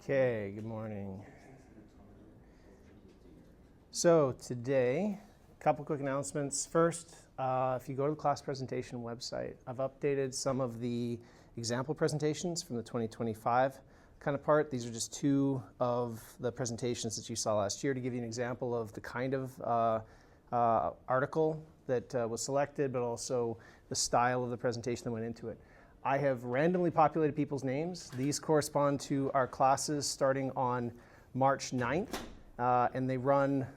Okay, good morning. So today, a couple quick announcements. First, if you go to the class presentation website, I've updated some of the example presentations from the 2025 kind of part. These are just two of the presentations that you saw last year to give you an example of the kind of article that was selected, but also the style of the presentation that went into it. I have randomly populated people's names. These correspond to our classes starting on March 9th, and they run a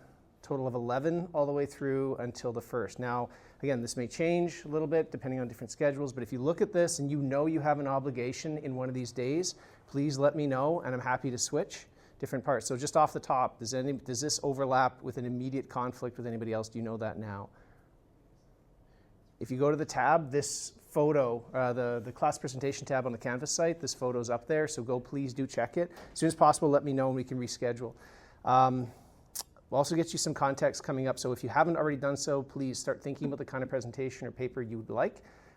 total of 11 all the way through until the 1st. Now, again, this may change a little bit depending on different schedules, but if you look at this and you know you have an obligation in one of these days, please let me know, and I'm happy to switch different parts. So just off the top, does this overlap with an immediate conflict with anybody else? Do you know that now? If you go to the tab, this photo, the class presentation tab on the Canvas site, this photo's up there, so please do check it. As soon as possible, let me know and we can reschedule. We'll also get you some context coming up, so if you haven't already done so, please start thinking about the kind of presentation or paper you would like.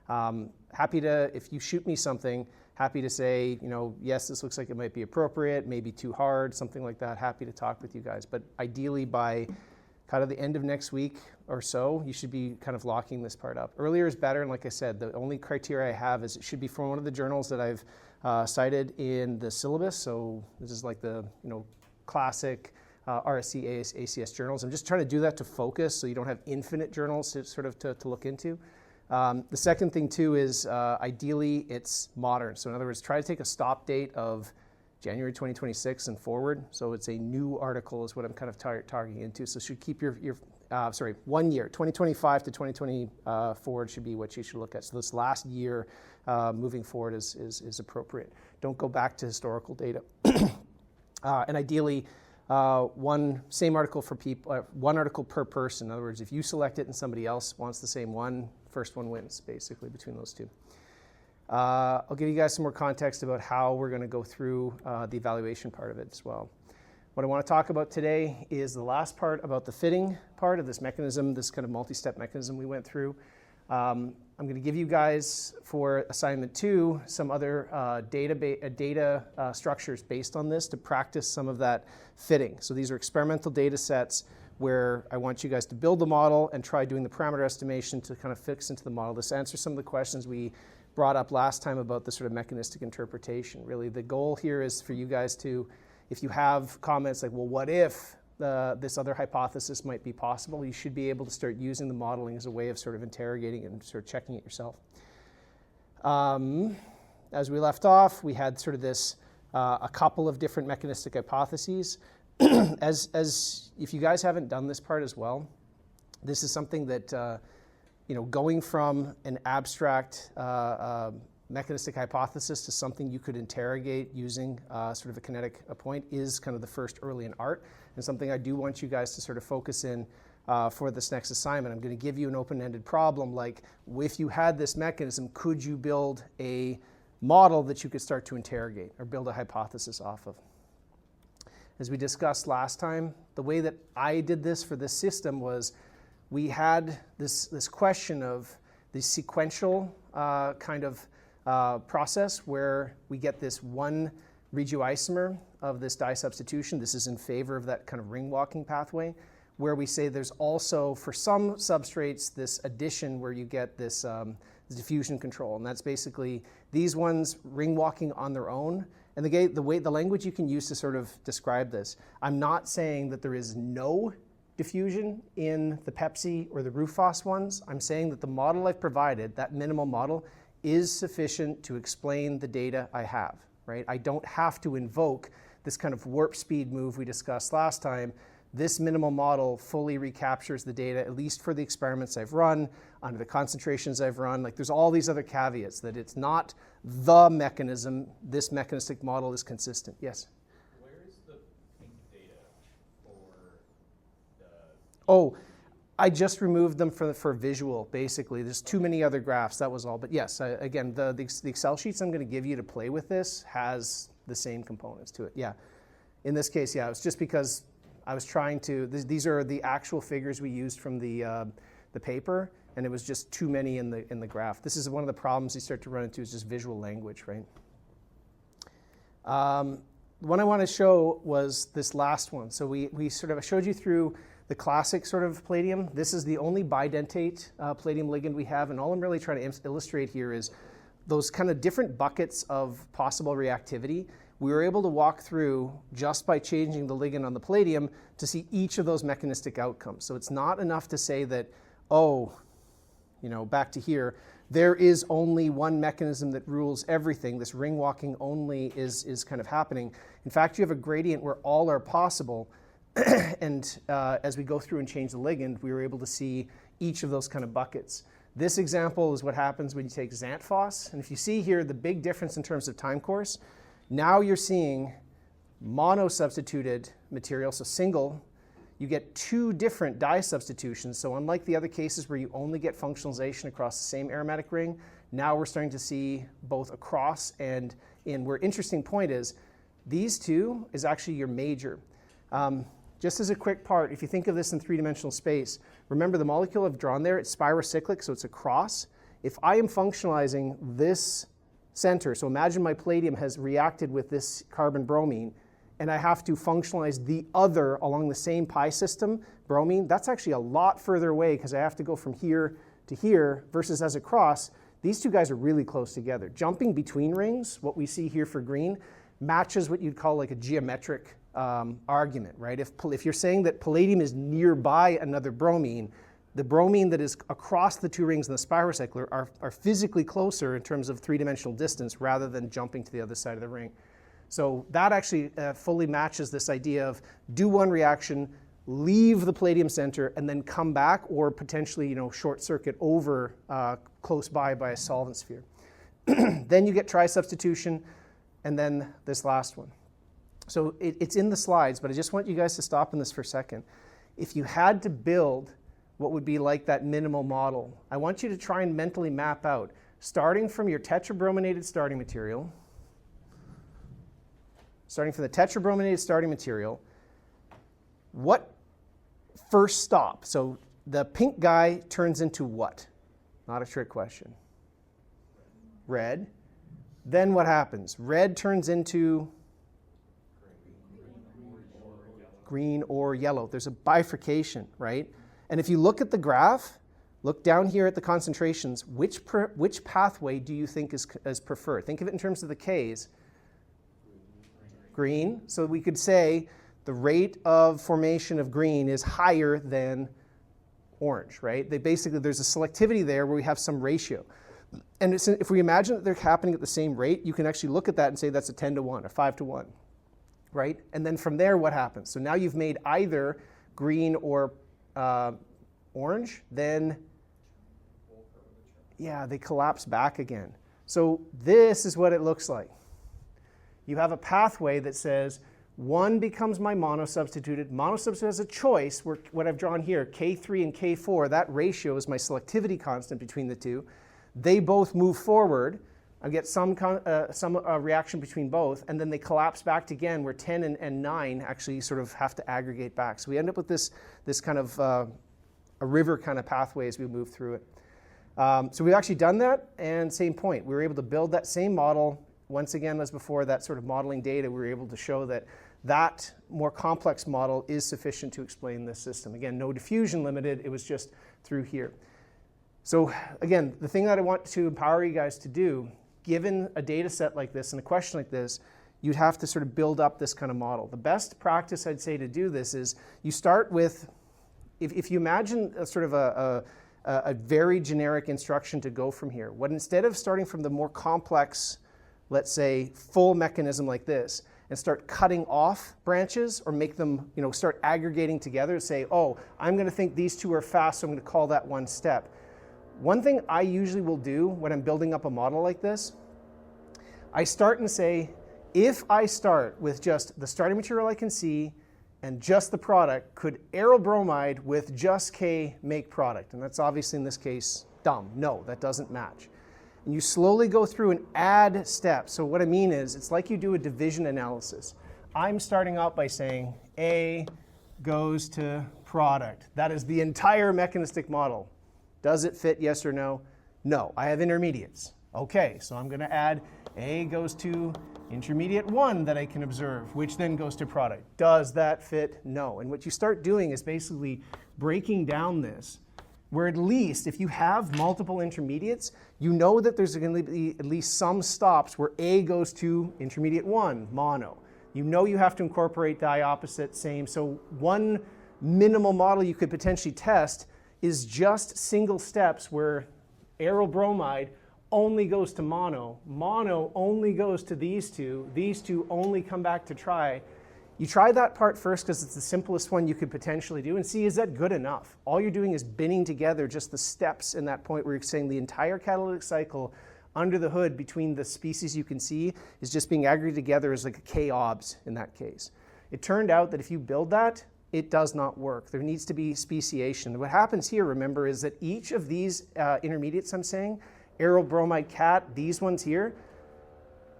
Happy to, if you shoot me something, happy to say, yes, this looks like it might be appropriate, maybe too hard, something like that. Happy to talk with you guys, but ideally by kind of the end of next week or so, you should be kind of locking this part up. Earlier is better, and like I said, the only criteria I have is it should be from one of the journals that I've cited in the syllabus. So this is like the classic RSC, ACS journals. I'm just trying to do that to focus so you don't have infinite journals to look into. The second thing too is ideally it's modern. So in other words, try to take a stop date of January 2026 and forward. So it's a new article is what I'm kind of targeting into. So should keep your 1 year, 2025 to 2024 should be what you should look at. So this last year moving forward is appropriate. Don't go back to historical data. And ideally, one article for people, one article per person. In other words, if you select it and somebody else wants the same one, first one wins, basically, between those two. I'll give you guys some more context about how we're going to go through the evaluation part of it as well. What I want to talk about today is the last part about the fitting part of this mechanism, this kind of multi-step mechanism we went through. I'm going to give you guys, for assignment 2, some other data structures based on this to practice some of that fitting. So these are experimental data sets where I want you guys to build the model and try doing the parameter estimation to kind of fix into the model. This answers some of the questions we brought up last time about the sort of mechanistic interpretation. Really, the goal here is for you guys to, if you have comments like, well, what if this other hypothesis might be possible, you should be able to start using the modeling as a way of sort of interrogating and sort of checking it yourself. As we left off, we had sort of this, a couple of different mechanistic hypotheses. As if you guys haven't done this part as well, this is something that, going from an abstract mechanistic hypothesis to something you could interrogate using sort of a kinetic point is kind of the first early in art, and something I do want you guys to sort of focus in for this next assignment. I'm going to give you an open-ended problem like, if you had this mechanism, could you build a model that you could start to interrogate or build a hypothesis off of? As we discussed last time, the way that I did this for this system was we had this question of the sequential kind of process where we get this one regioisomer of this dye substitution. This is in favor of that kind of ring walking pathway, where we say there's also, for some substrates, this addition where you get this diffusion control. And that's basically these ones ring walking on their own. And the language you can use to sort of describe this, I'm not saying that there is no diffusion in the Pepsi or the Rufos ones. I'm saying that the model I've provided, that minimal model, is sufficient to explain the data I have, right? I don't have to invoke this kind of warp speed move we discussed last time. This minimal model fully recaptures the data, at least for the experiments I've run, under the concentrations I've run. Like, there's all these other caveats that it's not the mechanism. This mechanistic model is consistent. Yes? Where is the pink data for the... Oh, I just removed them for visual, basically. There's too many other graphs, that was all. But yes, again, the Excel sheets I'm going to give you to play with this has the same components to it. Yeah. In this case, yeah, it's just because I was trying to, these are the actual figures we used from the paper, and it was just too many in the graph. This is one of the problems you start to run into, is just visual language, right? the one I want to show was this last one. So we sort of showed you through the classic sort of palladium. This is the only bidentate palladium ligand we have, and all I'm really trying to illustrate here is those kind of different buckets of possible reactivity. We were able to walk through just by changing the ligand on the palladium to see each of those mechanistic outcomes. So it's not enough to say that, oh, back to here, there is only one mechanism that rules everything. This ring walking only is kind of happening. In fact, you have a gradient where all are possible. And as we go through and change the ligand, we were able to see each of those kind of buckets. This example is what happens when you take Xanthphos. And if you see here the big difference in terms of time course, now you're seeing mono-substituted material, so single. You get two different dye substitutions. So unlike the other cases where you only get functionalization across the same aromatic ring, now we're starting to see both across and in. Where interesting point is, these two is actually your major. Just as a quick part, if you think of this in three-dimensional space, remember the molecule I've drawn there, it's spirocyclic, so it's across. If I am functionalizing this center, so imagine my palladium has reacted with this carbon-bromine, and I have to functionalize the other along the same pi system, bromine, that's actually a lot further away because I have to go from here to here versus as across, these two guys are really close together. Jumping between rings, what we see here for green, matches what you'd call like a geometric argument, right? If you're saying that palladium is nearby another bromine, the bromine that is across the two rings in the spirocycler are physically closer in terms of three-dimensional distance rather than jumping to the other side of the ring. So that actually fully matches this idea of do one reaction, leave the palladium center, and then come back or potentially short circuit over close by a solvent sphere. Then you get tri-substitution, and then this last one. So it's in the slides, but I just want you guys to stop in this for a second. If you had to build what would be like that minimal model, I want you to try and mentally map out, starting from your tetrabrominated starting material, what first stop? So the pink guy turns into what? Not a trick question. Red. Then what happens? Red turns into green or yellow. There's a bifurcation, right? And if you look at the graph, look down here at the concentrations, which pathway do you think is preferred? Think of it in terms of the Ks. Green. So we could say the rate of formation of green is higher than orange, right? There's a selectivity there where we have some ratio. And if we imagine that they're happening at the same rate, you can actually look at that and say that's a 10 to 1 or 5 to 1. Right? And then from there, what happens? So now you've made either green or orange, then they collapse back again. So this is what it looks like. You have a pathway that says one becomes my monosubstituted. Monosubstituted has a choice, where what I've drawn here, K3 and K4, that ratio is my selectivity constant between the two. They both move forward. I get some reaction between both, and then they collapse back again where 10 and 9 actually sort of have to aggregate back. So we end up with this kind of a river kind of pathway as we move through it. So we've actually done that, and same point. We were able to build that same model. Once again, as before, that sort of modeling data, we were able to show that more complex model is sufficient to explain this system. Again, no diffusion limited, it was just through here. So again, the thing that I want to empower you guys to do, given a data set like this and a question like this, you'd have to sort of build up this kind of model. The best practice I'd say to do this is you start with, if you imagine a sort of a very generic instruction to go from here, what instead of starting from the more complex, let's say, full mechanism like this, and start cutting off branches or make them, start aggregating together, say, oh, I'm going to think these two are fast, so I'm going to call that one step. One thing I usually will do when I'm building up a model like this, I start and say, if I start with just the starting material I can see and just the product, could aryl bromide with just K make product? And that's obviously in this case dumb. No, that doesn't match. And you slowly go through and add steps. So what I mean is, it's like you do a division analysis. I'm starting out by saying A goes to product. That is the entire mechanistic model. Does it fit, yes or no? No. I have intermediates. Okay, so I'm going to add A goes to intermediate 1 that I can observe, which then goes to product. Does that fit? No. And what you start doing is basically breaking down this, where at least if you have multiple intermediates, you know that there's going to be at least some stops where A goes to intermediate 1, mono. You know you have to incorporate diopposite, same. So one minimal model you could potentially test is just single steps where aryl bromide only goes to mono, mono only goes to these two only come back to tri. You try that part first because it's the simplest one you could potentially do and see, is that good enough? All you're doing is binning together just the steps in that point where you're saying the entire catalytic cycle under the hood between the species you can see is just being aggregated together as like a K-obs in that case. It turned out that if you build that, it does not work. There needs to be speciation. What happens here, remember, is that each of these intermediates I'm saying, aryl bromide cat, these ones here,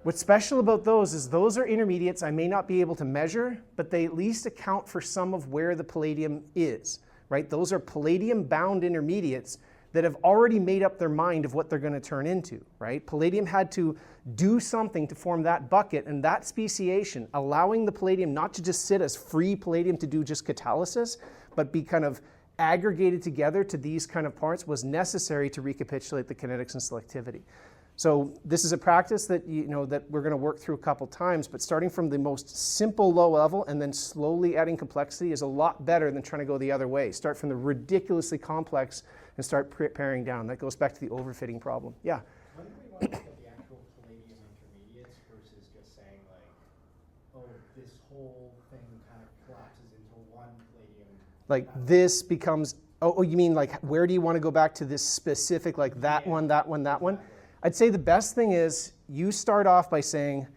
what's special about those is those are intermediates I may not be able to measure, but they at least account for some of where the palladium is, right? Those are palladium-bound intermediates that have already made up their mind of what they're going to turn into, right? Palladium had to do something to form that bucket, and that speciation, allowing the palladium not to just sit as free palladium to do just catalysis, but be kind of aggregated together to these kind of parts, was necessary to recapitulate the kinetics and selectivity. So this is a practice that that we're going to work through a couple times, but starting from the most simple low level and then slowly adding complexity is a lot better than trying to go the other way. Start from the ridiculously complex and start paring down. That goes back to the overfitting problem. Yeah? When do we want to look at the actual palladium intermediates versus just saying like, oh, this whole thing kind of collapses into one palladium? Like this becomes, oh, you mean like where do you want to go back to this specific, like that one, that one, that one? I'd say the best thing is you start off by saying,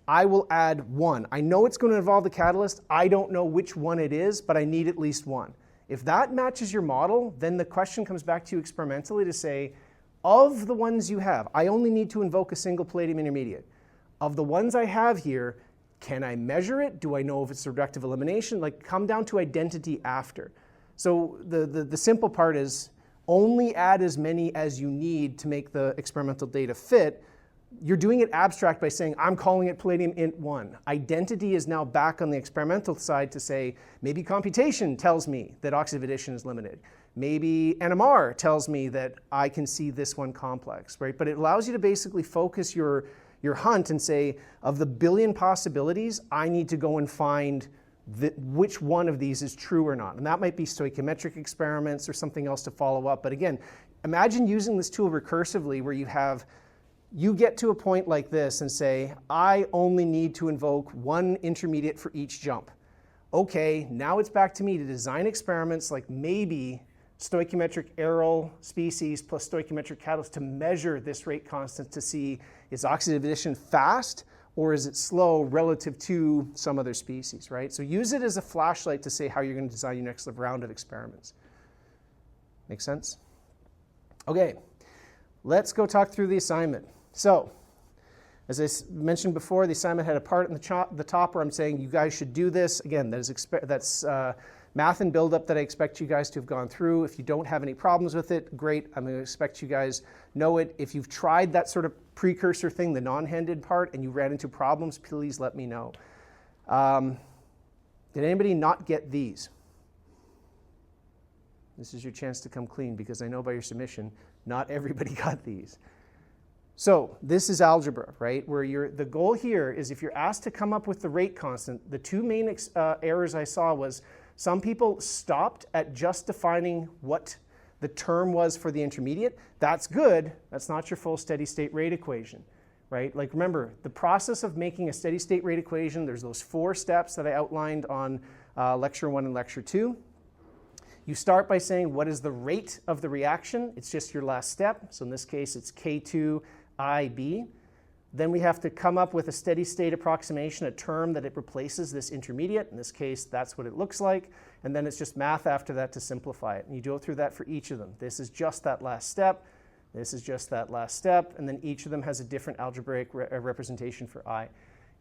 I will add one. I know it's going to involve the catalyst. I don't know which one it is, but I need at least one. If that matches your model, then the question comes back to you experimentally to say, of the ones you have, I only need to invoke a single palladium intermediate. Of the ones I have here, can I measure it? Do I know if it's a reductive elimination? Like, come down to identity after. So the simple part is only add as many as you need to make the experimental data fit. You're doing it abstract by saying, I'm calling it palladium int 1. Identity is now back on the experimental side to say, maybe computation tells me that oxidative addition is limited. Maybe NMR tells me that I can see this one complex, right? But it allows you to basically focus your hunt and say, of the billion possibilities, I need to go and find which one of these is true or not. And that might be stoichiometric experiments or something else to follow up. But again, imagine using this tool recursively where you get to a point like this and say, I only need to invoke one intermediate for each jump. Okay, now it's back to me to design experiments like maybe stoichiometric aryl species plus stoichiometric catalyst to measure this rate constant to see, is oxidative addition fast or is it slow relative to some other species, right? So use it as a flashlight to say how you're going to design your next round of experiments. Make sense? Okay, let's go talk through the assignment. So, as I mentioned before, the assignment had a part in the top where I'm saying you guys should do this. Again, that's math and build-up that I expect you guys to have gone through. If you don't have any problems with it, great. I'm going to expect you guys know it. If you've tried that sort of precursor thing, the non-handed part, and you ran into problems, please let me know. Did anybody not get these? This is your chance to come clean because I know by your submission, not everybody got these. So this is algebra, right? Where the goal here is if you're asked to come up with the rate constant, the two main errors I saw was some people stopped at just defining what the term was for the intermediate. That's good. That's not your full steady state rate equation, right? Like remember, the process of making a steady state rate equation, there's those 4 steps that I outlined on lecture 1 and lecture 2. You start by saying, what is the rate of the reaction? It's just your last step. So in this case, it's K2IB. Then we have to come up with a steady state approximation, a term that it replaces this intermediate. In this case, that's what it looks like. And then it's just math after that to simplify it. And you go through that for each of them. This is just that last step. This is just that last step. And then each of them has a different algebraic representation for I.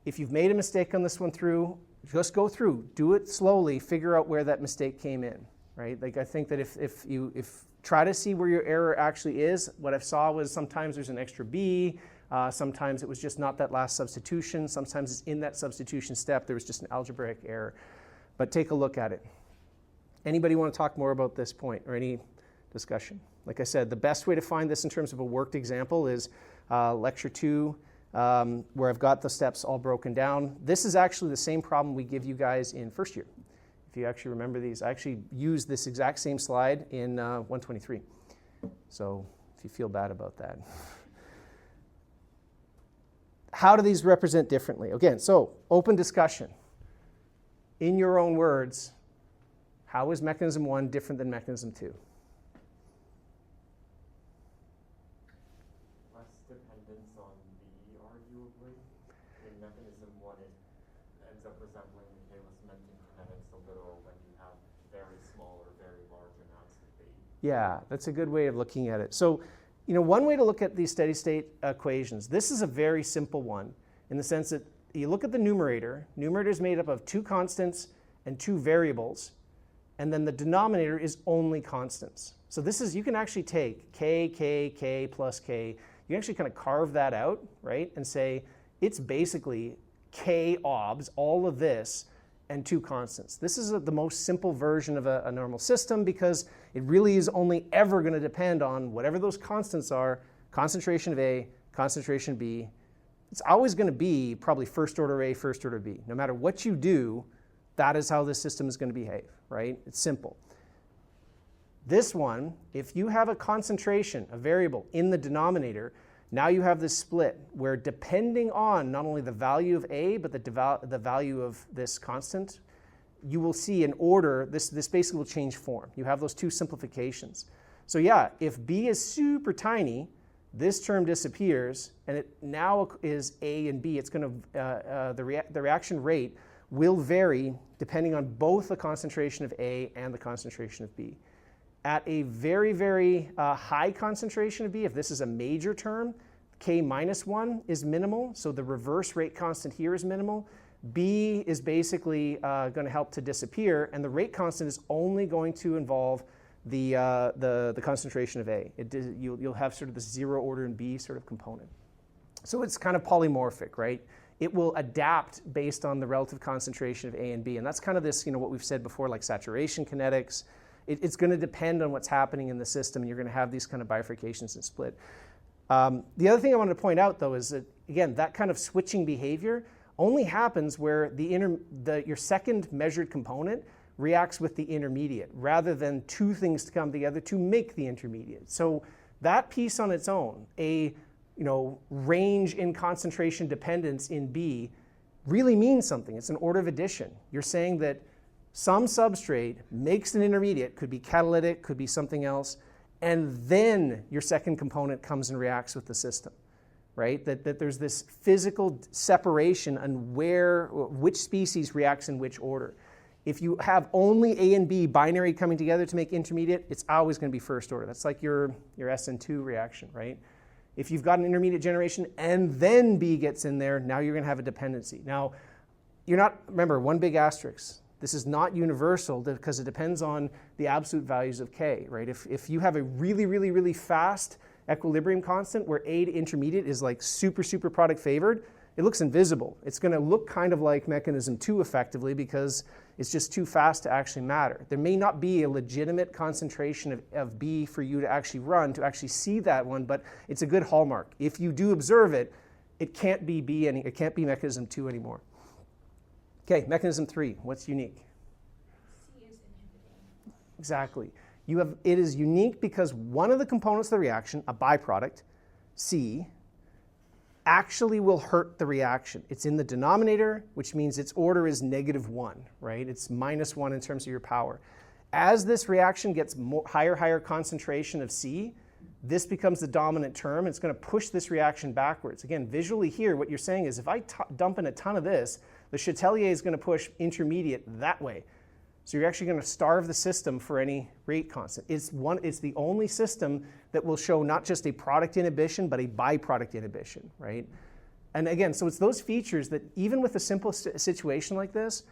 If you've made a mistake on this one through, just go through. Do it slowly. Figure out where that mistake came in. Right? Like I think that if you try to see where your error actually is, what I saw was sometimes there's an extra B, Sometimes it was just not that last substitution. Sometimes it's in that substitution step, there was just an algebraic error. But take a look at it. Anybody want to talk more about this point or any discussion? Like I said, the best way to find this in terms of a worked example is lecture 2, where I've got the steps all broken down. This is actually the same problem we give you guys in first year. If you actually remember these, I actually used this exact same slide in 123. So if you feel bad about that. How do these represent differently? Again, so open discussion. In your own words, how is mechanism 1 different than mechanism 2? Less dependence on B, arguably. In mechanism 1, it ends up resembling the Cayless-Menten kinetics a little when you have very small or very large amounts of B. Yeah, that's a good way of looking at it. So, one way to look at these steady state equations, this is a very simple one in the sense that you look at the numerator. Numerator is made up of 2 constants and 2 variables, and then the denominator is only constants. So this is, you can actually take k plus k. You can actually kind of carve that out, right, and say it's basically k obs, all of this, and 2 constants. This is the most simple version of a normal system because it really is only ever going to depend on whatever those constants are, concentration of A, concentration of B. It's always going to be probably first order A, first order B. No matter what you do, that is how this system is going to behave, right? It's simple. This one, if you have a concentration, a variable in the denominator, now you have this split where depending on not only the value of A, but the value of this constant, you will see an order, this basically will change form. You have those 2 simplifications. So yeah, if B is super tiny, this term disappears, and it now is A and B. It's going to, the reaction rate will vary depending on both the concentration of A and the concentration of B. At a very, very high concentration of B, if this is a major term, K minus 1 is minimal, so the reverse rate constant here is minimal. B is basically going to help to disappear, and the rate constant is only going to involve the concentration of A. You'll have sort of this 0 order in B sort of component. So it's kind of polymorphic, right? It will adapt based on the relative concentration of A and B, and that's kind of this, what we've said before, like saturation kinetics. It's going to depend on what's happening in the system, and you're going to have these kind of bifurcations and split. The other thing I wanted to point out, though, is that, again, that kind of switching behavior only happens where your second measured component reacts with the intermediate, rather than 2 things to come together to make the intermediate. So that piece on its own, a range in concentration dependence in B, really means something. It's an order of addition. You're saying that some substrate makes an intermediate, could be catalytic, could be something else, and then your second component comes and reacts with the system, right? That there's this physical separation on which species reacts in which order. If you have only A and B binary coming together to make intermediate, it's always going to be first order. That's like your SN2 reaction, right? If you've got an intermediate generation and then B gets in there, now you're going to have a dependency. Now, remember, one big asterisk. This is not universal because it depends on the absolute values of K, right? If you have a really, really, really fast equilibrium constant where A to intermediate is like super, super product favored, it looks invisible. It's going to look kind of like mechanism 2 effectively because it's just too fast to actually matter. There may not be a legitimate concentration of B for you to actually run to actually see that one, but it's a good hallmark. If you do observe it, it can't be it can't be mechanism 2 anymore. Okay, mechanism 3, what's unique? C is inhibiting. Exactly. It is unique because one of the components of the reaction, a byproduct, C, actually will hurt the reaction. It's in the denominator, which means its order is -1, right? It's -1 in terms of your power. As this reaction gets higher concentration of C, this becomes the dominant term. It's going to push this reaction backwards. Again, visually here, what you're saying is if I dump in a ton of this, the Chatelier is going to push intermediate that way. So you're actually going to starve the system for any rate constant. It's the only system that will show not just a product inhibition, but a byproduct inhibition, right? And again, so it's those features that even with a simple situation like this,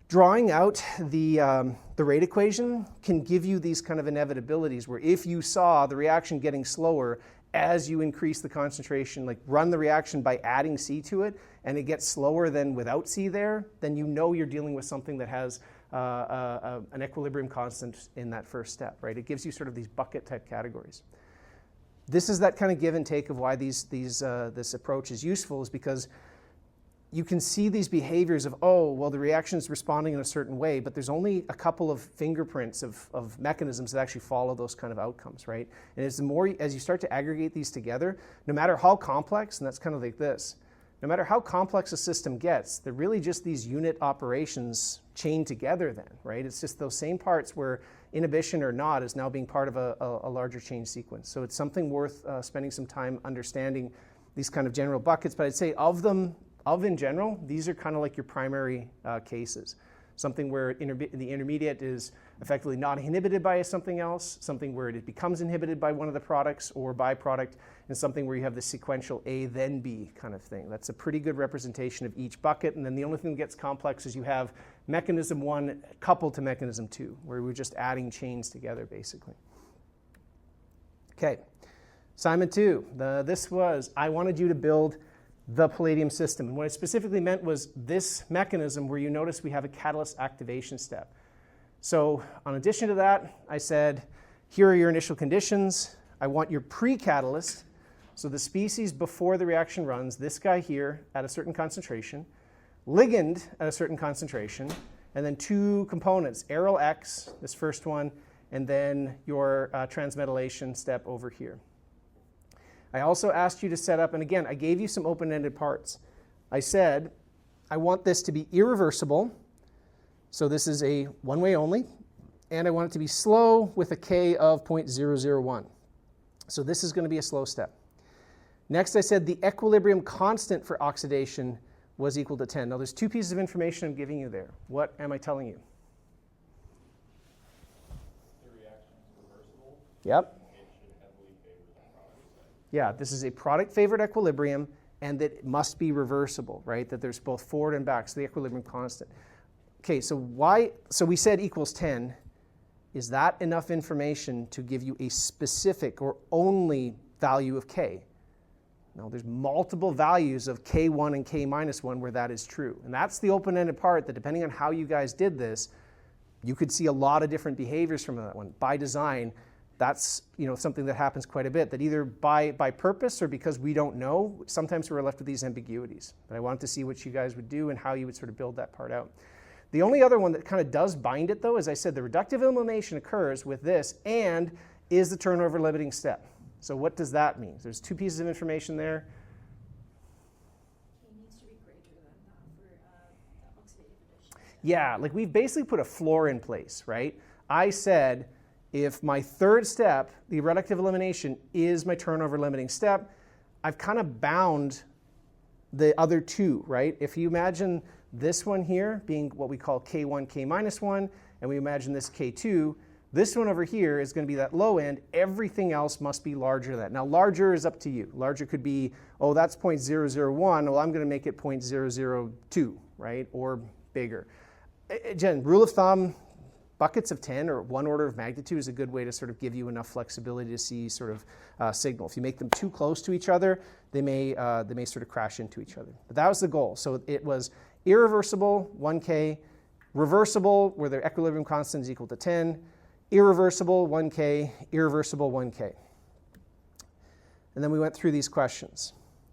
drawing out the rate equation can give you these kind of inevitabilities where if you saw the reaction getting slower as you increase the concentration, like run the reaction by adding C to it, and it gets slower than without C there, then you know you're dealing with something that has an equilibrium constant in that first step, right? It gives you sort of these bucket type categories. This is that kind of give and take of why this approach is useful, is because you can see these behaviors of, oh, well, the reaction is responding in a certain way, but there's only a couple of fingerprints of mechanisms that actually follow those kind of outcomes, right? And as you start to aggregate these together, no matter how complex, and that's kind of like this, no matter how complex a system gets, they're really just these unit operations chained together then, right? It's just those same parts where inhibition or not is now being part of a larger chain sequence. So it's something worth spending some time understanding these kind of general buckets, but I'd say in general, these are kind of like your primary cases. Something where the intermediate is effectively not inhibited by something else, something where it becomes inhibited by one of the products or byproduct, and something where you have the sequential A then B kind of thing. That's a pretty good representation of each bucket, and then the only thing that gets complex is you have mechanism 1 coupled to mechanism 2, where we're just adding chains together, basically. Okay, assignment 2. This was, I wanted you to build the palladium system. And what I specifically meant was this mechanism where you notice we have a catalyst activation step. So in addition to that, I said, here are your initial conditions. I want your pre-catalyst, so the species before the reaction runs, this guy here at a certain concentration, ligand at a certain concentration, and then 2 components, aryl X, this first one, and then your transmetallation step over here. I also asked you to set up, and again, I gave you some open-ended parts. I said, I want this to be irreversible, so this is a one-way only, and I want it to be slow with a K of 0.001. So this is going to be a slow step. Next, I said the equilibrium constant for oxidation was equal to 10. Now, there's 2 pieces of information I'm giving you there. What am I telling you? The reaction is reversible. Yep. It should heavily favor the product side. Yeah, this is a product-favored equilibrium, and that it must be reversible, right? That there's both forward and back, so the equilibrium constant. Okay, so we said equals 10. Is that enough information to give you a specific or only value of K? No, there's multiple values of K1 and K minus 1 where that is true. And that's the open-ended part that depending on how you guys did this, you could see a lot of different behaviors from that one. By design, that's something that happens quite a bit, that either by purpose or because we don't know, sometimes we're left with these ambiguities. But I wanted to see what you guys would do and how you would sort of build that part out. The only other one that kind of does bind it, though, as I said, the reductive elimination occurs with this and is the turnover limiting step. So what does that mean? There's 2 pieces of information there. K needs to be greater than that for oxidative addition. Yeah, like we've basically put a floor in place, right? I said if my third step, the reductive elimination, is my turnover limiting step, I've kind of bound the other 2, right? If you imagine this one here being what we call K1, K minus 1, and we imagine this K2, this one over here is going to be that low end. Everything else must be larger than that. Now, larger is up to you. Larger could be, oh, that's 0.001. Well, I'm going to make it 0.002, right? Or bigger. Again, rule of thumb, buckets of 10 or 1 order of magnitude is a good way to sort of give you enough flexibility to see sort of signal. If you make them too close to each other, they may sort of crash into each other. But that was the goal. So it was irreversible, 1K, reversible, where the equilibrium constant is equal to 10, irreversible, 1K, irreversible, 1K. And then we went through these questions.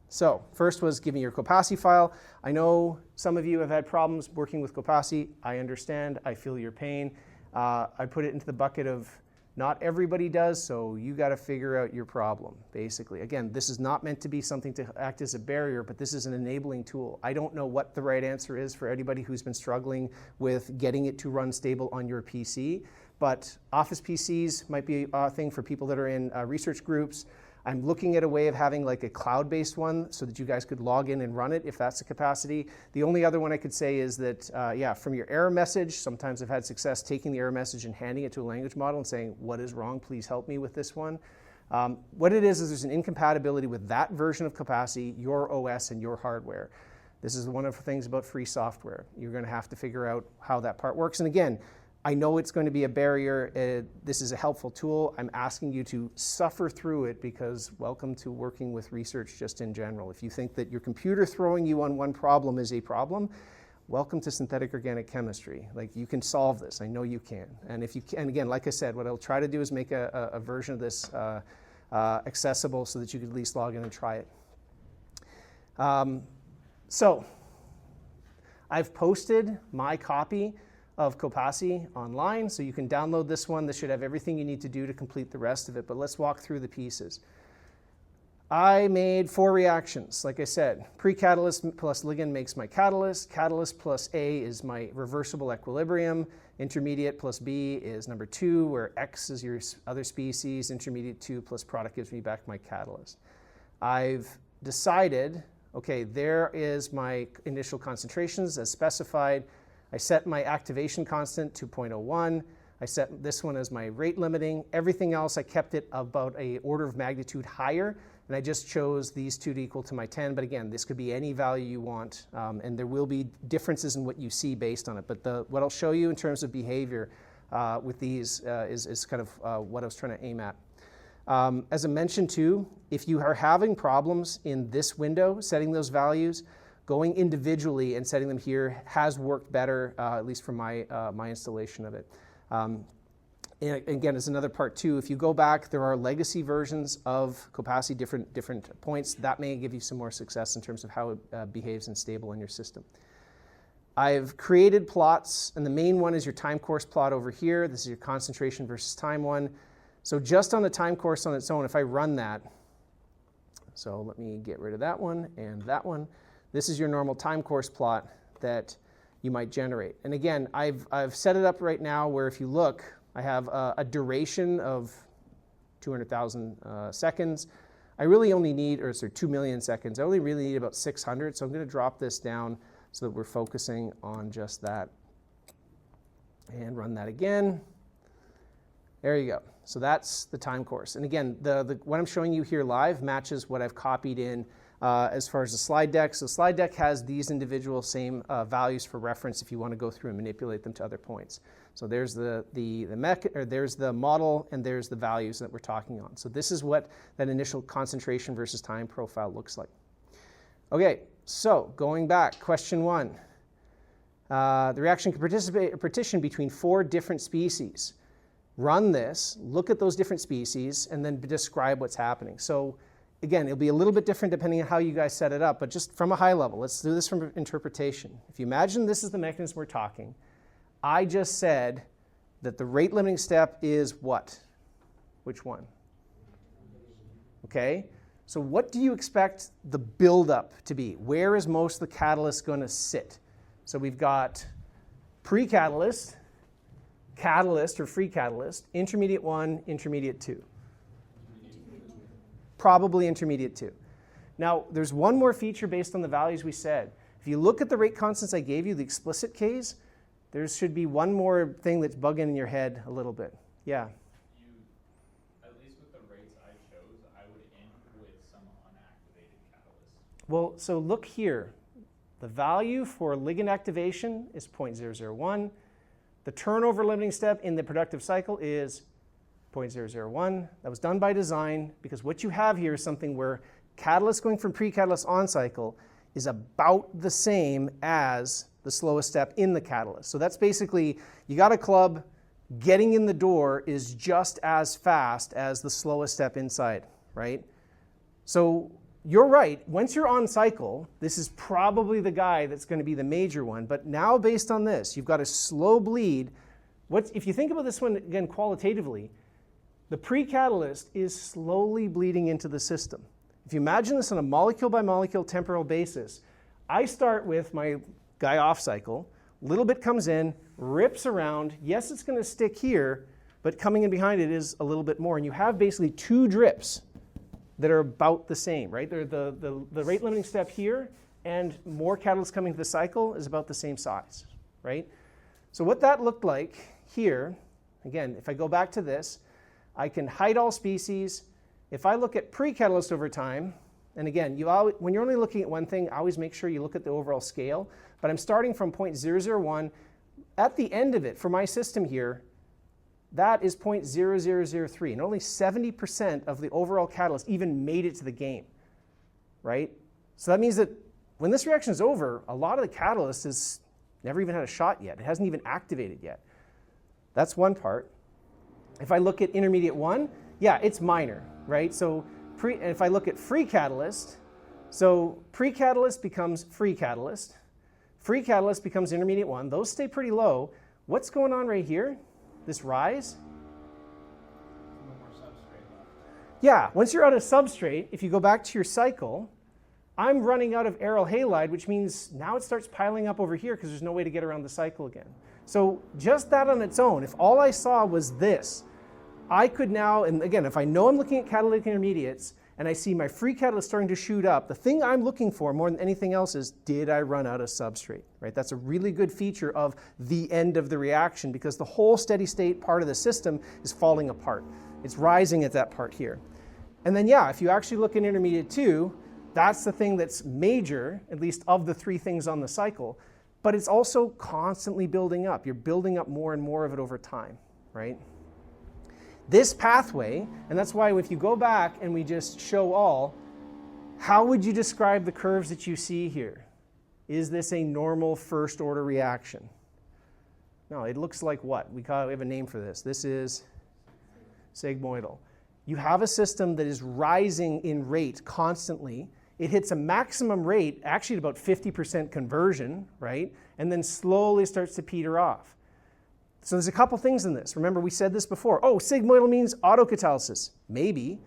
So first was giving your Copasi file. I know some of you have had problems working with Copasi. I understand. I feel your pain. I put it into the bucket of not everybody does, so you got to figure out your problem, basically. Again, this is not meant to be something to act as a barrier, but this is an enabling tool. I don't know what the right answer is for anybody who's been struggling with getting it to run stable on your PC, but Office PCs might be a thing for people that are in research groups. I'm looking at a way of having like a cloud-based one so that you guys could log in and run it if that's the capacity. The only other one I could say is that, from your error message, sometimes I've had success taking the error message and handing it to a language model and saying, what is wrong? Please help me with this one. What it is there's an incompatibility with that version of Copasi, your OS, and your hardware. This is one of the things about free software. You're going to have to figure out how that part works. And again, I know it's going to be a barrier. This is a helpful tool. I'm asking you to suffer through it because welcome to working with research just in general. If you think that your computer throwing you on one problem is a problem, welcome to synthetic organic chemistry. Like, you can solve this. I know you can. And if you can, and again, like I said, what I'll try to do is make a version of this accessible so that you could at least log in and try it. So I've posted my copy of Copasi online, so you can download this one. This should have everything you need to do to complete the rest of it, but let's walk through the pieces. I made 4 reactions. Like I said, pre-catalyst plus ligand makes my catalyst. Catalyst plus A is my reversible equilibrium. Intermediate plus B is number 2, where X is your other species. Intermediate 2 plus product gives me back my catalyst. I've decided, okay, there is my initial concentrations as specified. I set my activation constant to 0.01. I set this one as my rate limiting. Everything else, I kept it about an order of magnitude higher, and I just chose these two to equal to my 10. But again, this could be any value you want, and there will be differences in what you see based on it. But what I'll show you in terms of behavior with these is kind of what I was trying to aim at. As I mentioned too, if you are having problems in this window, setting those values, going individually and setting them here has worked better, at least for my installation of it. And again, as another part too, if you go back, there are legacy versions of Copasi, different points. That may give you some more success in terms of how it behaves and stable in your system. I've created plots, and the main one is your time course plot over here. This is your concentration versus time one. So just on the time course on its own, if I run that, so let me get rid of that one and that one. This is your normal time course plot that you might generate. And again, I've set it up right now where if you look, I have a duration of 200,000 seconds. I really only need, or sorry, 2 million seconds. I only really need about 600, so I'm going to drop this down so that we're focusing on just that. And run that again. There you go. So that's the time course. And again, what I'm showing you here live matches what I've copied in as far as the slide deck. So the slide deck has these individual same values for reference if you want to go through and manipulate them to other points. So there's there's the model, and there's the values that we're talking on. So this is what that initial concentration versus time profile looks like. Okay, so going back, question 1. The reaction can partition between 4 different species. Run this, look at those different species, and then describe what's happening. So again, it'll be a little bit different depending on how you guys set it up, but just from a high level, let's do this from interpretation. If you imagine this is the mechanism we're talking, I just said that the rate limiting step is what? Which one? Okay, so what do you expect the buildup to be? Where is most of the catalyst going to sit? So we've got pre-catalyst, catalyst or free catalyst, intermediate 1, intermediate 2. Probably intermediate 2. Now, there's one more feature based on the values we said. If you look at the rate constants I gave you, the explicit Ks, there should be one more thing that's bugging in your head a little bit. Yeah? At least with the rates I chose, I would end with some unactivated catalysts. Well, so look here. The value for ligand activation is 0.001. The turnover limiting step in the productive cycle is 0.001. That was done by design because what you have here is something where catalyst going from pre-catalyst on cycle is about the same as the slowest step in the catalyst. So that's basically, you got a club, getting in the door is just as fast as the slowest step inside, right? So you're right, once you're on cycle, this is probably the guy that's going to be the major one. But now based on this, you've got a slow bleed. If you think about this one again qualitatively, the pre-catalyst is slowly bleeding into the system. If you imagine this on a molecule by molecule temporal basis, I start with my guy off cycle, little bit comes in, rips around. Yes, it's going to stick here, but coming in behind it is a little bit more. And you have basically 2 drips that are about the same, right? They're the rate limiting step here, and more catalyst coming to the cycle is about the same size, right? So what that looked like here, again, if I go back to this, I can hide all species. If I look at pre-catalyst over time, and again, when you're only looking at one thing, always make sure you look at the overall scale. But I'm starting from 0.001. at the end of it, for my system here, that is 0.0003, and only 70% of the overall catalyst even made it to the game, right? So that means that when this reaction is over, a lot of the catalyst has never even had a shot yet. It hasn't even activated yet. That's one part. If I look at intermediate 1, yeah, it's minor, right? So and if I look at free catalyst, so pre-catalyst becomes free catalyst. Free catalyst becomes intermediate 1. Those stay pretty low. What's going on right here? This rise? No more substrate left. Yeah, once you're out of substrate, if you go back to your cycle, I'm running out of aryl halide, which means now it starts piling up over here because there's no way to get around the cycle again. So just that on its own, if all I saw was this, I could now, and again, if I know I'm looking at catalytic intermediates and I see my free catalyst starting to shoot up, the thing I'm looking for more than anything else is, did I run out of substrate, right? That's a really good feature of the end of the reaction because the whole steady state part of the system is falling apart. It's rising at that part here. And then yeah, if you actually look in intermediate 2, that's the thing that's major, at least of the 3 things on the cycle, but it's also constantly building up. You're building up more and more of it over time, right? This pathway, and that's why if you go back and we just show all, how would you describe the curves that you see here? Is this a normal first order reaction? No, it looks like what? We have a name for this. This is sigmoidal. You have a system that is rising in rate constantly. It hits a maximum rate, actually at about 50% conversion, right? And then slowly starts to peter off. So there's a couple things in this. Remember, we said this before. Oh, sigmoidal means autocatalysis. Maybe.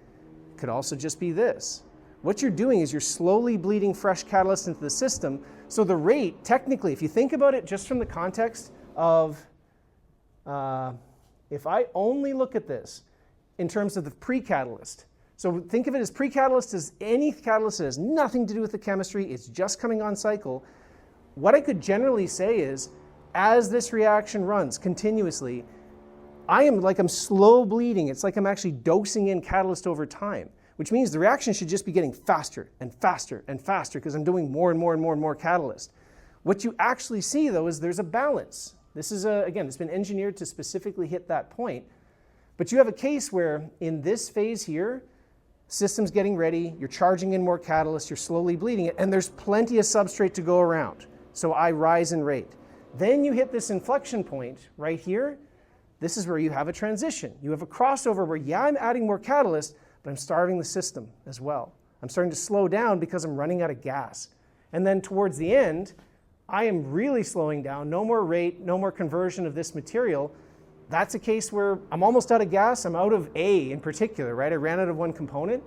It could also just be this. What you're doing is you're slowly bleeding fresh catalyst into the system. So the rate, technically, if you think about it just from the context of, if I only look at this in terms of the pre-catalyst, so think of it as pre-catalyst as any catalyst that has nothing to do with the chemistry, it's just coming on cycle. What I could generally say is, as this reaction runs continuously, I'm slow bleeding. It's like I'm actually dosing in catalyst over time, which means the reaction should just be getting faster and faster and faster because I'm doing more and more and more and more catalyst. What you actually see, though, is there's a balance. This is, again, it's been engineered to specifically hit that point. But you have a case where in this phase here, system's getting ready, you're charging in more catalyst, you're slowly bleeding it, and there's plenty of substrate to go around. So I rise in rate. Then you hit this inflection point right here. This is where you have a transition. You have a crossover where, yeah, I'm adding more catalyst, but I'm starving the system as well. I'm starting to slow down because I'm running out of gas. And then towards the end, I am really slowing down. No more rate, no more conversion of this material. That's a case where I'm almost out of gas. I'm out of A in particular, right? I ran out of one component.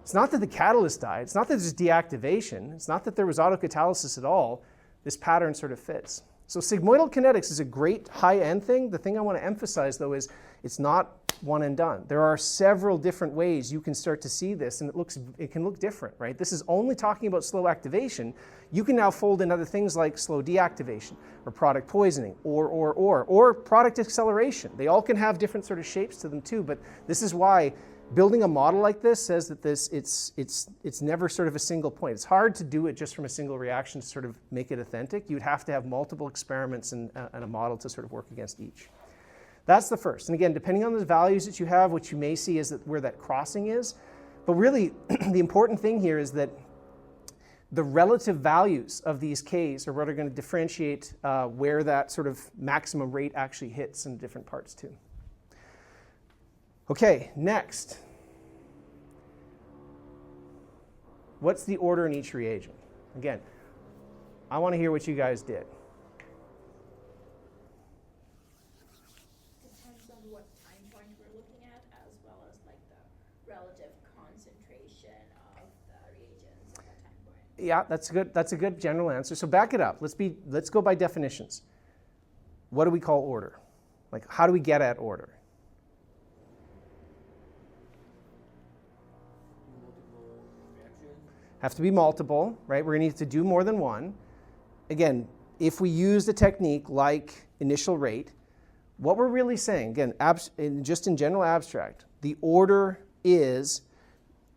It's not that the catalyst died. It's not that there's deactivation. It's not that there was autocatalysis at all. This pattern sort of fits. So sigmoidal kinetics is a great high-end thing. The thing I want to emphasize, though, is it's not one and done. There are several different ways you can start to see this, and it can look different, right? This is only talking about slow activation. You can now fold in other things like slow deactivation, or product poisoning, or product acceleration. They all can have different sort of shapes to them too, but this is why building a model like this says that it's never sort of a single point. It's hard to do it just from a single reaction to sort of make it authentic. You'd have to have multiple experiments and a model to sort of work against each. That's the first. And again, depending on the values that you have, what you may see is where that crossing is. But really, the important thing here is that the relative values of these Ks are what are going to differentiate where that sort of maximum rate actually hits in different parts too. Okay, next. What's the order in each reagent? Again, I want to hear what you guys did. Depends on what time point we're looking at, as well as like the relative concentration of the reagents at that time point. Yeah, that's a good general answer. So back it up. Let's go by definitions. What do we call order? Like, how do we get at order? Have to be multiple, right? We're going to need to do more than one. Again, if we use a technique like initial rate, what we're really saying, again, just in general abstract, the order is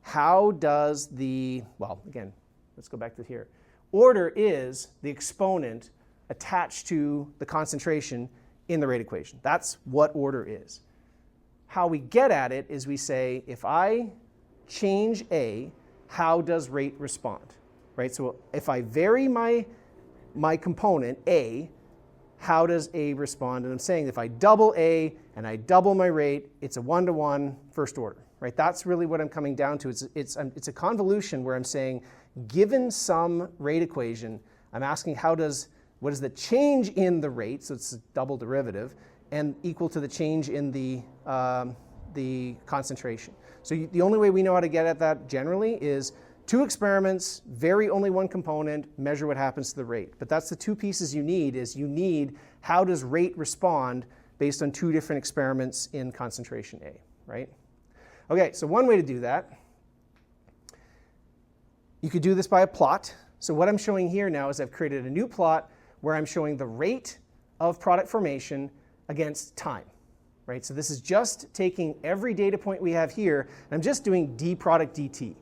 how does the, well, again, let's go back to here. Order is the exponent attached to the concentration in the rate equation. That's what order is. How we get at it is we say, if I change A, how does rate respond? Right? So if I vary my component, A, how does A respond? And I'm saying if I double A and I double my rate, it's a 1-to-1 first order. Right? That's really what I'm coming down to. It's a convolution where I'm saying, given some rate equation, I'm asking what is the change in the rate, so it's a double derivative, and equal to the change in the concentration. So the only way we know how to get at that generally is 2 experiments, vary only one component, measure what happens to the rate. But that's the 2 pieces you need how does rate respond based on 2 different experiments in concentration A, right? Okay, so one way to do that, you could do this by a plot. So what I'm showing here now is I've created a new plot where I'm showing the rate of product formation against time, right? So this is just taking every data point we have here, and I'm just doing d product dt,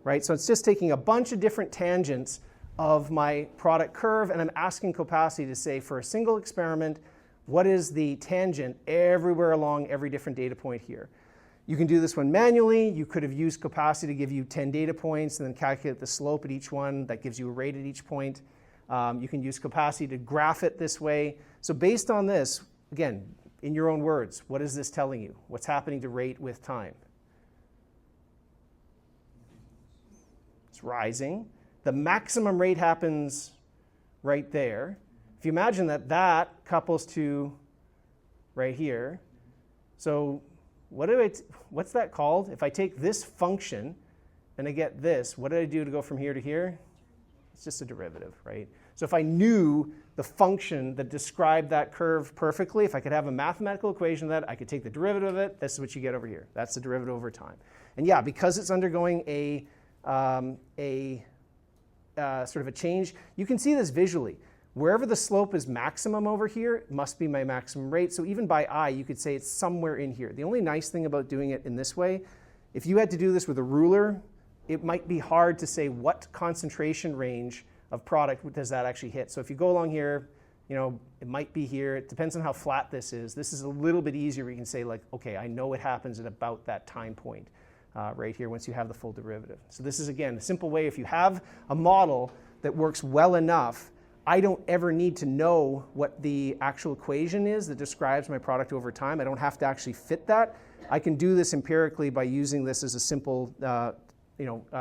right? So it's just taking a bunch of different tangents of my product curve, and I'm asking Copacity to say, for a single experiment, what is the tangent everywhere along every different data point here? You can do this one manually. You could have used Copacity to give you 10 data points and then calculate the slope at each one. That gives you a rate at each point. You can use Copacity to graph it this way. So based on this, again, in your own words, what is this telling you? What's happening to rate with time? It's rising. The maximum rate happens right there. If you imagine that couples to right here, so what's that called? If I take this function and I get this, what did I do to go from here to here? It's just a derivative, right? So if I knew the function that described that curve perfectly, if I could have a mathematical equation of that, I could take the derivative of it. This is what you get over here. That's the derivative over time. And yeah, because it's undergoing a sort of a change, you can see this visually. Wherever the slope is maximum over here must be my maximum rate. So even by eye, you could say it's somewhere in here. The only nice thing about doing it in this way, if you had to do this with a ruler, it might be hard to say what concentration range of product does that actually hit. So if you go along here, it might be here. It depends on how flat this is. This is a little bit easier where you can say, like, okay, I know it happens at about that time point right here once you have the full derivative. So this is, again, a simple way. If you have a model that works well enough, I don't ever need to know what the actual equation is that describes my product over time. I don't have to actually fit that. I can do this empirically by using this as a simple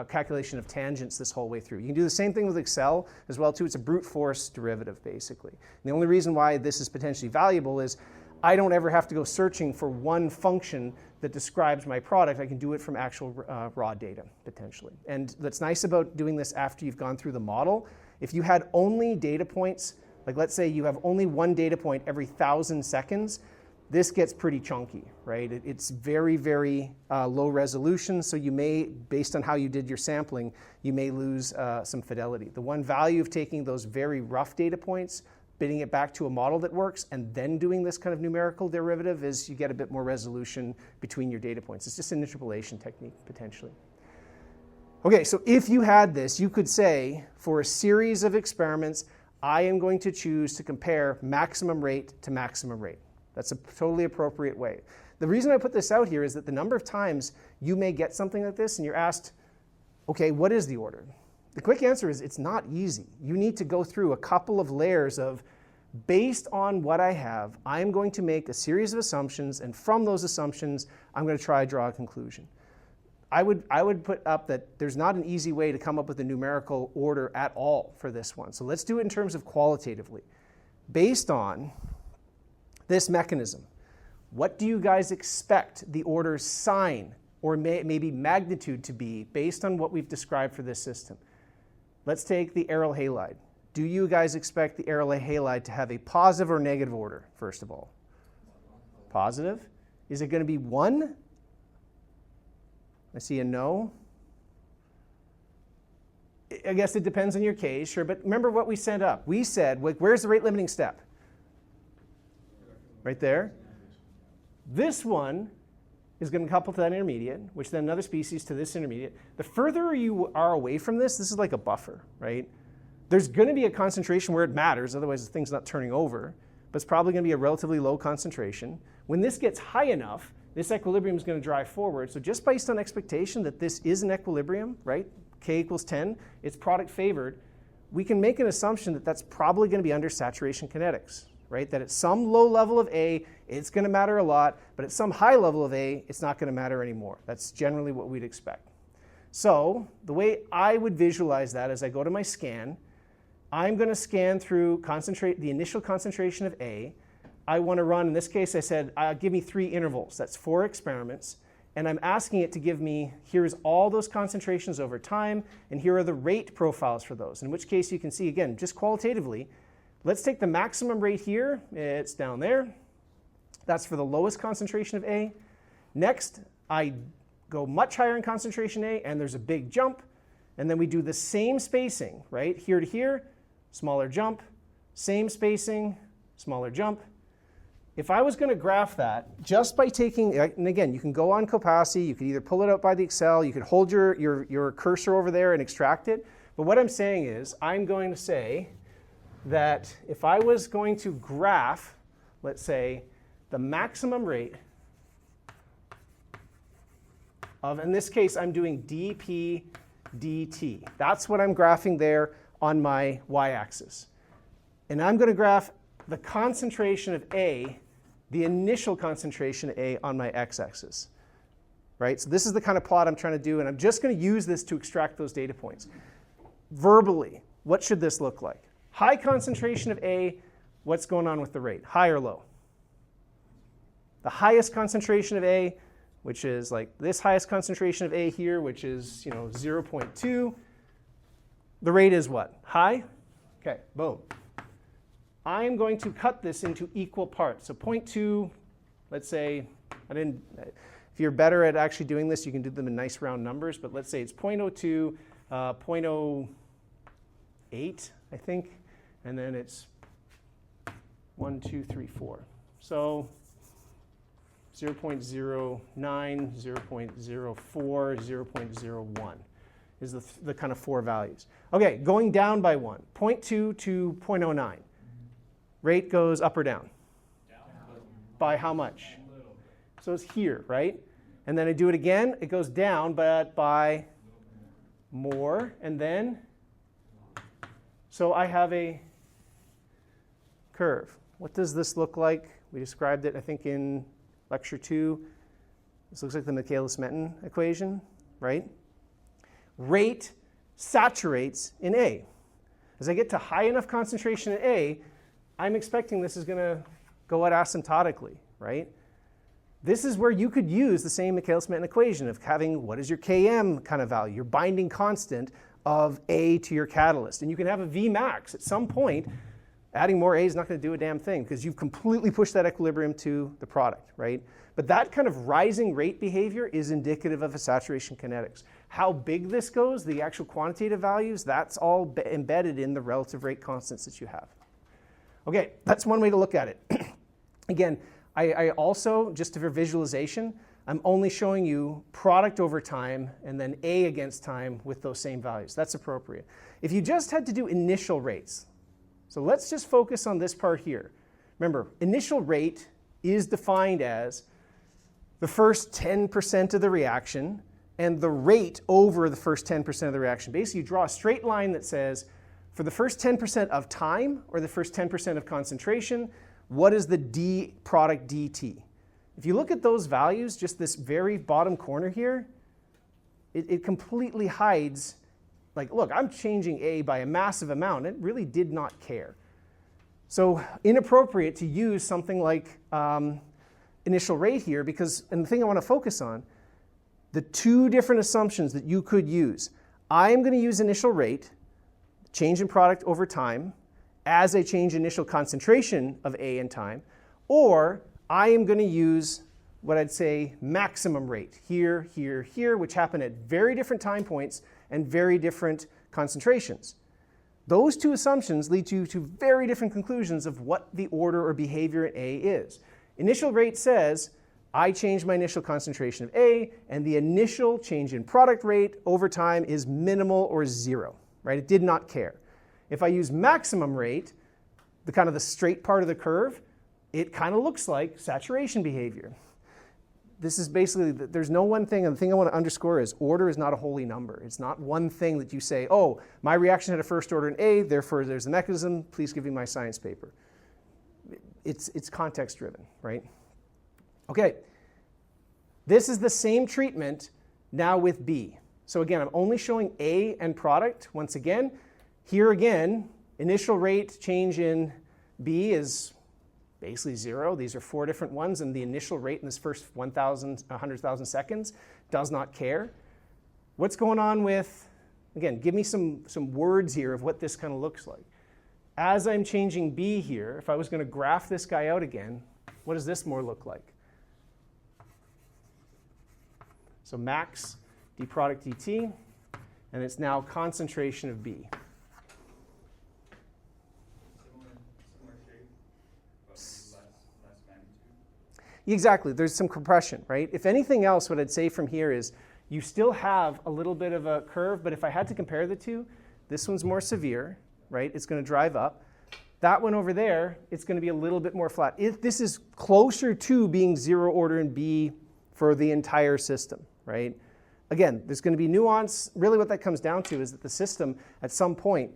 calculation of tangents this whole way through. You can do the same thing with Excel as well too. It's a brute force derivative basically. And the only reason why this is potentially valuable is I don't ever have to go searching for one function that describes my product. I can do it from actual raw data potentially. And what's nice about doing this after you've gone through the model, if you had only data points, like let's say you have only one data point every 1,000 seconds, this gets pretty chunky, right? It's very, very low resolution, so you may, based on how you did your sampling, you may lose some fidelity. The one value of taking those very rough data points, bidding it back to a model that works, and then doing this kind of numerical derivative is you get a bit more resolution between your data points. It's just an interpolation technique, potentially. Okay, so if you had this, you could say, for a series of experiments, I am going to choose to compare maximum rate to maximum rate. That's a totally appropriate way. The reason I put this out here is that the number of times you may get something like this and you're asked, okay, what is the order? The quick answer is it's not easy. You need to go through a couple of layers of, based on what I have, I'm going to make a series of assumptions, and from those assumptions, I'm going to try to draw a conclusion. I would put up that there's not an easy way to come up with a numerical order at all for this one. So let's do it in terms of qualitatively. Based on this mechanism, what do you guys expect the order's sign or maybe magnitude to be based on what we've described for this system? Let's take the aryl halide. Do you guys expect the aryl halide to have a positive or negative order, first of all? Positive. Is it going to be 1? I see a no. I guess it depends on your case, sure, but remember what we set up. We said, where's the rate limiting step? Right there. This one is going to couple to that intermediate, which then another species to this intermediate. The further you are away from this, this is like a buffer, right? There's going to be a concentration where it matters, otherwise the thing's not turning over, but it's probably going to be a relatively low concentration. When this gets high enough, this equilibrium is going to drive forward. So just based on expectation that this is an equilibrium, right? K equals 10, it's product favored, we can make an assumption that that's probably going to be under saturation kinetics, right? That at some low level of A, it's going to matter a lot, but at some high level of A, it's not going to matter anymore. That's generally what we'd expect. So the way I would visualize that as I go to my scan, I'm going to scan through the initial concentration of A. I want to run, in this case I said, give me 3 intervals. That's 4 experiments. And I'm asking it to give me, here's all those concentrations over time, and here are the rate profiles for those. In which case you can see, again, just qualitatively, let's take the maximum rate here. It's down there. That's for the lowest concentration of A. Next, I go much higher in concentration A, and there's a big jump. And then we do the same spacing, right? Here to here, smaller jump, same spacing, smaller jump. If I was going to graph that just by taking, and again, you can go on Copacity, you could either pull it out by the Excel, you could hold your cursor over there and extract it. But what I'm saying is, I'm going to say that if I was going to graph, let's say, the maximum rate of, in this case, I'm doing dp dt. That's what I'm graphing there on my y-axis. And I'm going to graph the concentration of A, the initial concentration of A on my x-axis. Right? So this is the kind of plot I'm trying to do, and I'm just going to use this to extract those data points. Verbally, what should this look like? High concentration of A, what's going on with the rate? High or low? The highest concentration of A, which is like this highest concentration of A here, which is 0.2. The rate is what? High? Okay, boom. I'm going to cut this into equal parts. So 0.2, let's say, if you're better at actually doing this, you can do them in nice round numbers, but let's say it's 0.02, 0.08, I think, and then it's 1, 2, 3, 4. So 0.09, 0.04, 0.01 is the kind of 4 values. Okay, going down by 1, 0.2 to 0.09. Rate goes up or down? Down. By how much? So it's here, right? And then I do it again, it goes down, but by more, and then, so I have a curve. What does this look like? We described it, I think, in lecture 2. This looks like the Michaelis-Menten equation, right? Rate saturates in A. As I get to high enough concentration in A, I'm expecting this is going to go out asymptotically, right? This is where you could use the same Michaelis-Menten equation of having what is your Km kind of value, your binding constant of A to your catalyst. And you can have a Vmax at some point. Adding more A is not going to do a damn thing because you've completely pushed that equilibrium to the product, right? But that kind of rising rate behavior is indicative of a saturation kinetics. How big this goes, the actual quantitative values, that's all embedded in the relative rate constants that you have. Okay, that's one way to look at it. Again, I also, just for visualization, I'm only showing you product over time and then A against time with those same values. That's appropriate. If you just had to do initial rates, so let's just focus on this part here. Remember, initial rate is defined as the first 10% of the reaction and the rate over the first 10% of the reaction. Basically, you draw a straight line that says, for the first 10% of time or the first 10% of concentration, what is the D product dt? If you look at those values, just this very bottom corner here, it completely hides, like, look, I'm changing A by a massive amount. It really did not care. So inappropriate to use something like initial rate here because, and the thing I want to focus on, the 2 different assumptions that you could use. I am going to use initial rate, change in product over time, as I change initial concentration of A in time, or I am going to use what I'd say maximum rate, here, here, here, which happen at very different time points and very different concentrations. Those 2 assumptions lead you to very different conclusions of what the order or behavior in A is. Initial rate says, I change my initial concentration of A, and the initial change in product rate over time is minimal or 0, right? It did not care. If I use maximum rate, the kind of the straight part of the curve, it kind of looks like saturation behavior. This is basically, there's no one thing, and the thing I want to underscore is order is not a holy number. It's not one thing that you say, oh, my reaction had a first order in A, therefore there's a mechanism, please give me my science paper. It's context driven, right? Okay, this is the same treatment now with B. So again, I'm only showing A and product. Once again, here again, initial rate change in B is basically 0. These are 4 different ones, and the initial rate in this first 100,000 seconds does not care. What's going on with, again, give me some words here of what this kind of looks like. As I'm changing B here, if I was going to graph this guy out again, what does this more look like? So max d product dt, and it's now concentration of B. Similar shape, but maybe less magnitude. Exactly, there's some compression, right? If anything else, what I'd say from here is you still have a little bit of a curve, but if I had to compare the two, this one's more severe, right? It's going to drive up. That one over there, it's going to be a little bit more flat. This is closer to being 0 order in B for the entire system, right? Again, there's going to be nuance. Really what that comes down to is that the system, at some point,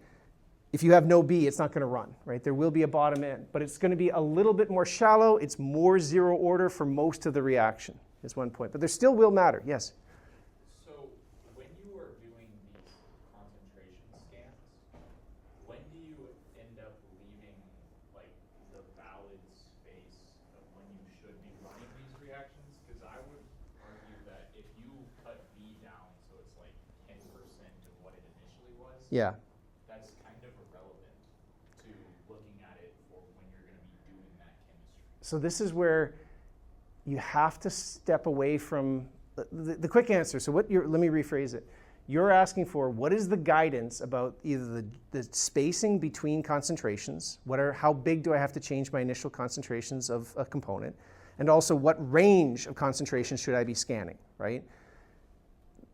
if you have no B, it's not going to run, right? There will be a bottom end, but it's going to be a little bit more shallow. It's more 0 order for most of the reaction, is one point. But there still will matter, yes? So when you are doing these concentration scans, when do you end up leaving like the valid space of when you should be running these reactions? Because I would argue that if you cut B down so it's like 10% of what it initially was, Yeah. that's kind of irrelevant to looking at it for when you're going to be doing that chemistry. So this is where you have to step away from the quick answer. So let me rephrase it. You're asking for what is the guidance about either the spacing between concentrations, how big do I have to change my initial concentrations of a component, and also what range of concentrations should I be scanning, right?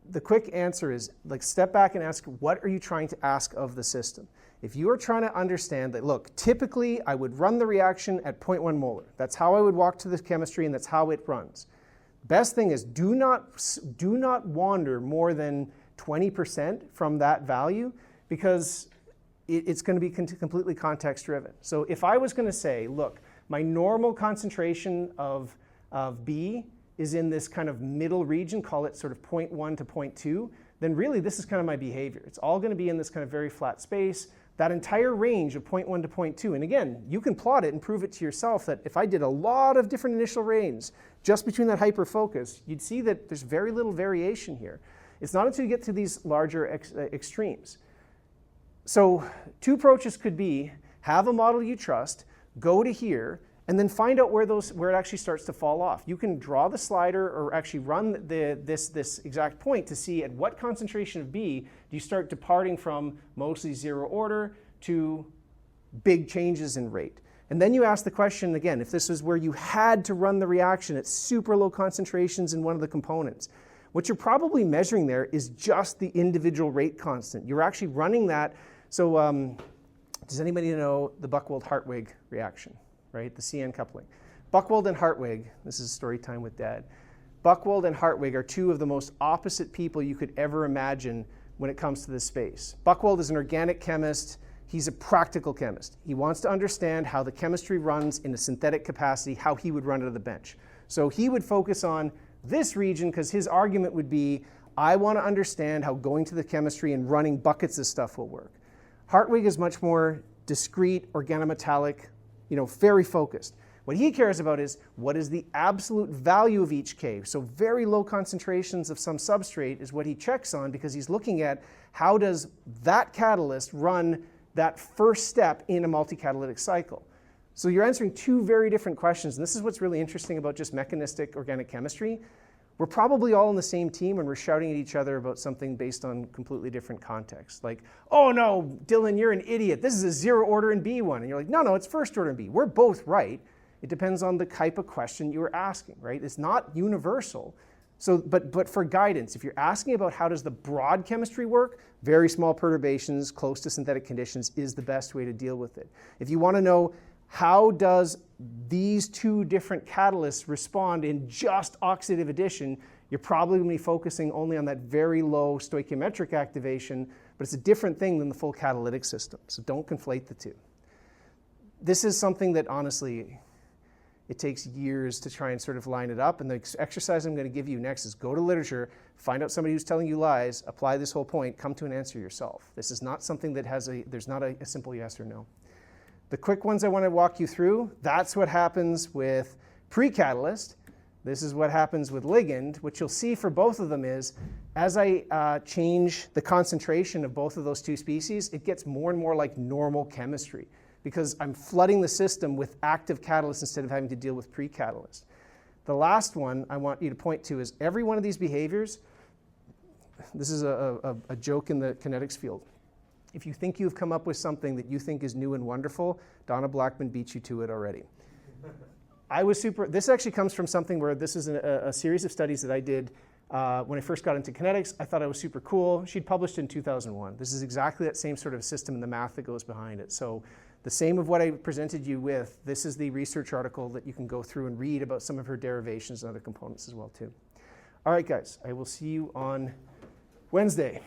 The quick answer is like step back and ask, what are you trying to ask of the system? If you are trying to understand that, look, typically I would run the reaction at 0.1 molar. That's how I would walk to the chemistry, and that's how it runs. Best thing is do not wander more than 20% from that value, because it's going to be completely context driven. So if I was going to say, look, my normal concentration of B is in this kind of middle region, call it sort of 0.1 to 0.2, then really this is kind of my behavior. It's all going to be in this kind of very flat space, that entire range of 0.1 to 0.2. And again, you can plot it and prove it to yourself that if I did a lot of different initial ranges just between that hyperfocus, you'd see that there's very little variation here. It's not until you get to these larger extremes. So 2 approaches could be, have a model you trust, go to here, and then find out where it actually starts to fall off. You can draw the slider or actually run this exact point to see at what concentration of B do you start departing from mostly 0 order to big changes in rate. And then you ask the question again, if this is where you had to run the reaction at super low concentrations in one of the components, what you're probably measuring there is just the individual rate constant. You're actually running that. So does anybody know the Buchwald-Hartwig reaction? Right, the CN coupling. Buchwald and Hartwig, this is story time with Dad. Buchwald and Hartwig are 2 of the most opposite people you could ever imagine when it comes to this space. Buchwald is an organic chemist. He's a practical chemist. He wants to understand how the chemistry runs in a synthetic capacity, how he would run it at the bench. So he would focus on this region because his argument would be, I want to understand how going to the chemistry and running buckets of stuff will work. Hartwig is much more discrete, organometallic, very focused. What he cares about is what is the absolute value of each K. So very low concentrations of some substrate is what he checks on, because he's looking at how does that catalyst run that first step in a multi-catalytic cycle. So you're answering 2 very different questions, and this is what's really interesting about just mechanistic organic chemistry. We're probably all on the same team and we're shouting at each other about something based on completely different contexts. Like, oh no, Dylan, you're an idiot. This is a 0 order in B1. And you're like, no, it's first order in B. We're both right. It depends on the type of question you were asking, right? It's not universal. So, but for guidance, if you're asking about how does the broad chemistry work, very small perturbations close to synthetic conditions is the best way to deal with it. If you want to know how does these two different catalysts respond in just oxidative addition, you're probably going to be focusing only on that very low stoichiometric activation, but it's a different thing than the full catalytic system. So don't conflate the two. This is something that honestly, it takes years to try and sort of line it up. And the exercise I'm going to give you next is go to literature, find out somebody who's telling you lies, apply this whole point, come to an answer yourself. This is not something that has there's not a simple yes or no. The quick ones I want to walk you through, that's what happens with pre-catalyst. This is what happens with ligand. What you'll see for both of them is, as I change the concentration of both of those two species, it gets more and more like normal chemistry, because I'm flooding the system with active catalysts instead of having to deal with pre-catalyst. The last one I want you to point to is every one of these behaviors, this is a joke in the kinetics field. If you think you've come up with something that you think is new and wonderful, Donna Blackman beat you to it already. This actually comes from something where this is a series of studies that I did when I first got into kinetics. I thought I was super cool. She'd published in 2001. This is exactly that same sort of system and the math that goes behind it. So the same of what I presented you with, this is the research article that you can go through and read about some of her derivations and other components as well too. All right, guys, I will see you on Wednesday.